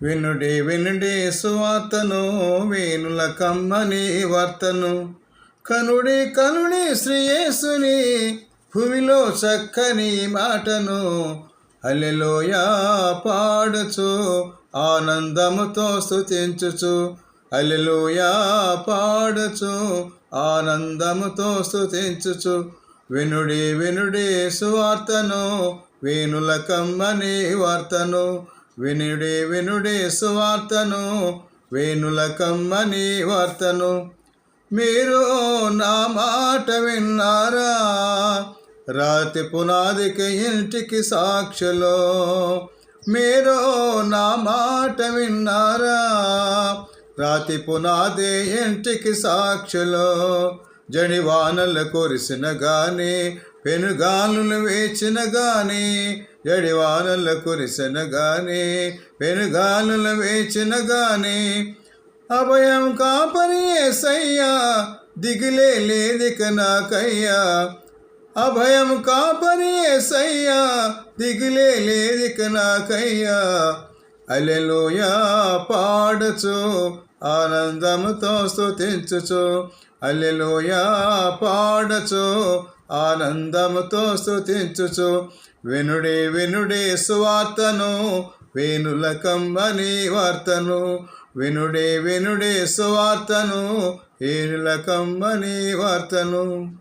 వినుడి వినుడి సువార్తను, వేణుల కమ్మని వార్తను. కనుడి కనుడి శ్రీయేసుని, భూమిలో చక్కని మాటను. హల్లెలూయా పాడుచు, ఆనందముతో స్తుతించుచు. హల్లెలూయా పాడుచు, ఆనందముతో స్తుతించుచు. వినుడి వినుడి సువార్తను, వేణుల కమ్మని వార్తను. వినుడి వినుడి సువార్తను, వేణుల కమ్మని వార్తను. మీరు నా మాట విన్నారా? రాతి పునాదికి ఇంటికి సాక్షులో. మీరు నా మాట విన్నారా? రాతి పునాది ఇంటికి సాక్షులో. జడివానలు కురిసిన గాని, పెనుగాలులు వేచిన గాని. జడివానలు కురిసిన గాని, పెనుగాలులు వేచిన గాని. అభయం కాపరి యేసయ్యా, దిగులే లేదిక నాకయ్యా. అభయం కాపరి యేసయ్యా, దిగులే లేదిక నాకయ్యా. హల్లెలూయా పాడుచు, ఆనందముతో స్తుతించుచు. హల్లెలూయా పాడుచు, ఆనందముతో స్తుతించుచు. వినుడి వినుడి సువార్తను, వేణుల కమ్మని వార్తను. వినుడి వినుడి సువార్తను, వేణుల కమ్మని వార్తను.